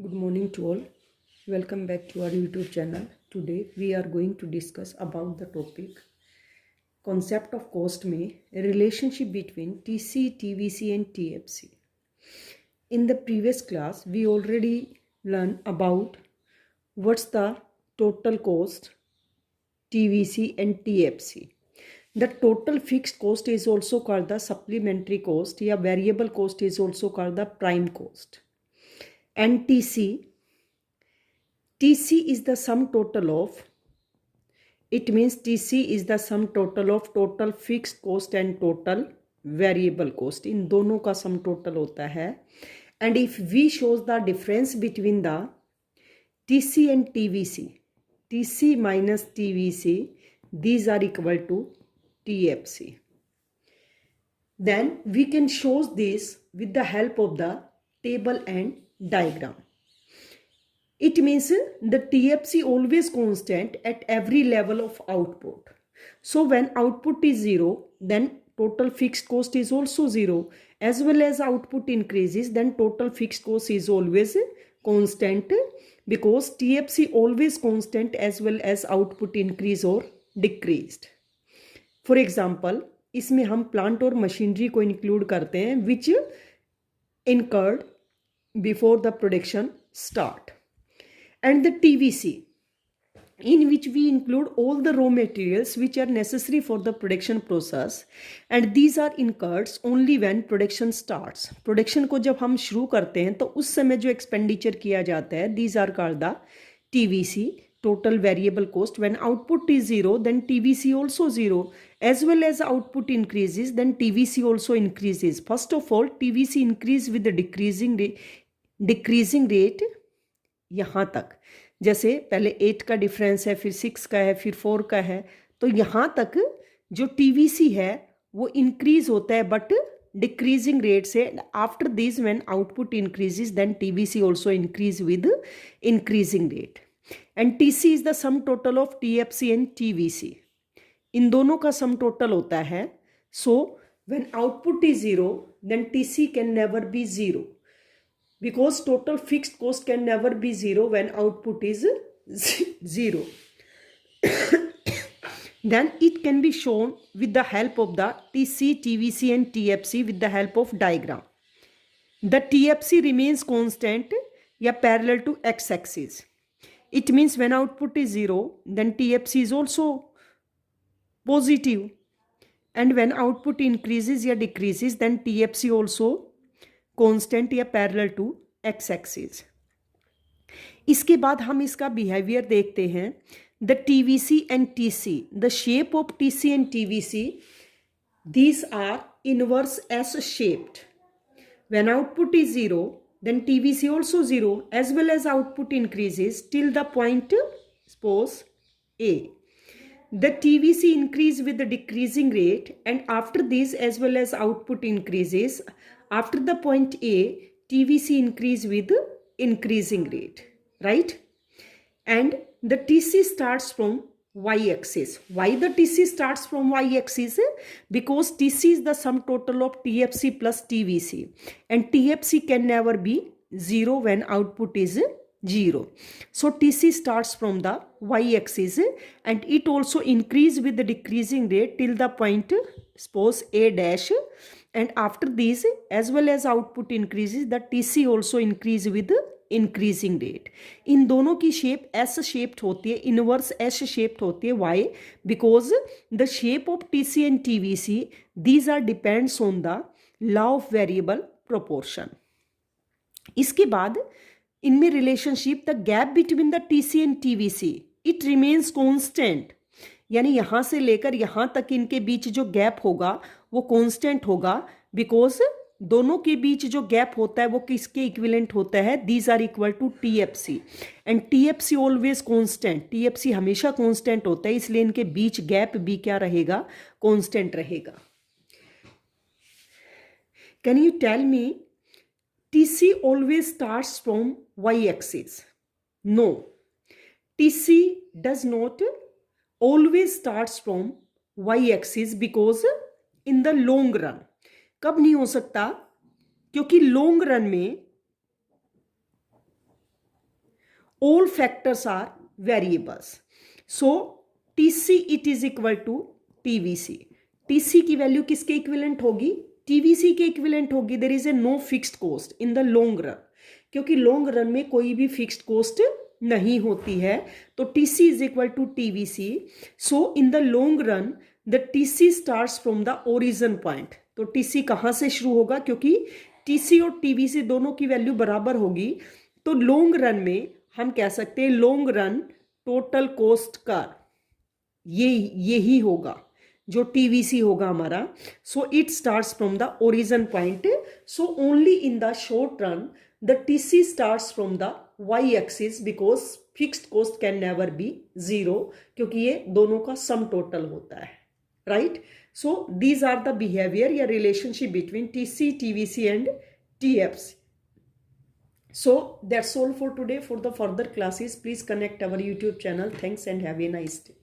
Good morning to all. Welcome back to our YouTube channel. Today we are going to discuss about the topic concept of cost में relationship between TC, TVC and TFC. In the previous class we already learned about what's the total cost, TVC and TFC. The total fixed cost is also called the supplementary cost या variable cost is also called the prime cost. And TC is the sum total of, it means TC is the sum total of total fixed cost and total variable cost. इन दोनों का sum total होता है. And if we shows the difference between the TC and TVC, TC minus TVC, these are equal to TFC. Then we can show this with the help of the table and diagram. It means the TFC always constant at every level of output. So when output is 0, then total fixed cost is also 0. As well as output increases, then total fixed cost is always constant, because TFC always constant as well as output increase or decreased. For example, इसमें हम plant और machinery को include करते हैं which incurred before the production start. And the TVC, in which we include all the raw materials which are necessary for the production process, and these are incurred only when production starts. Production को जब हम शुरू करते हैं तो उस समय जो एक्सपेंडिचर किया जाता है, these are called the TVC, total variable cost. When output is 0, then TVC also 0. As well as output increases, then TVC also increases. First of all, TVC increase with the decreasing rate यहाँ तक. जैसे पहले 8 का difference है, फिर 6 का है, फिर 4 का है, तो यहाँ तक जो TVC है वो इंक्रीज होता है बट डिक्रीजिंग रेट से. After this when output increases, then TVC also increase with increasing rate. And TC is the sum total of TFC and TVC. इन दोनों का सम टोटल होता है. So when output is 0, then TC can never be 0, because total fixed cost can never be 0 when output is 0. Then it can be shown with the help of the TC, TVC and TFC with the help of diagram. The TFC remains constant या parallel to x-axis. It means when output is 0, then TFC is also positive. And when output increases या decreases, then TFC also constant या parallel to x axis. इसके बाद हम इसका behaviour देखते हैं. The TVC and TC, the shape of TC and TVC, these are inverse S shaped. When output is 0, then TVC also 0, as well as output increases till the point, suppose A. The TVC increase with the decreasing rate, and after this as well as output increases. After the point A, TVC increase with increasing rate, right? And the TC starts from y-axis. Why the TC starts from y-axis? Because TC is the sum total of TFC plus TVC, and TFC can never be 0 when output is 0. So TC starts from the y-axis, and it also increase with the decreasing rate till the point, suppose A dash. And after this, as well as output increases, the TC also increase with increasing rate. इन दोनों की shape S shaped होती है, inverse S shaped होती है. Why? Because the shape of TC and TVC, these are depends on the law of variable proportion. इसके बाद इनमें relationship, the gap between the TC and TVC, it remains constant. यानी यहाँ से लेकर यहाँ तक इनके बीच जो गैप होगा वो कांस्टेंट होगा, बिकॉज दोनों के बीच जो गैप होता है वो किसके इक्विवेलेंट होता है? These are equal to TFC. And TFC always constant. TFC हमेशा कांस्टेंट होता है, इसलिए इनके बीच गैप भी क्या रहेगा? कांस्टेंट रहेगा. Can you tell me TC always starts from y-axis? No, TC does not always starts from y-axis, because in the long run. कब नहीं हो सकता? क्योंकि लॉन्ग रन में all factors are variables. So TC it is equal to TVC. TC की value किसके equivalent होगी? TVC के इक्विवेलेंट होगी. There is a no fixed cost in the long run, क्योंकि लॉन्ग रन में कोई भी फिक्स्ड कॉस्ट नहीं होती है. तो TC is equal to TVC. So in the long run the TC starts from the origin point. तो TC कहाँ से शुरू होगा? क्योंकि TC और TVC दोनों की वैल्यू बराबर होगी. तो लॉन्ग रन में हम कह सकते हैं लॉन्ग रन टोटल कॉस्ट का यही होगा जो TVC होगा हमारा. So it starts from the origin point. So only in the short run the TC starts from the y axis because fixed cost can never be zero, क्योंकि ये दोनों का सम टोटल होता है, right. So these are the behaviour या relationship between TC, TVC and TFC. So that's all for today. For the further classes, please connect our YouTube channel. Thanks and have a nice day.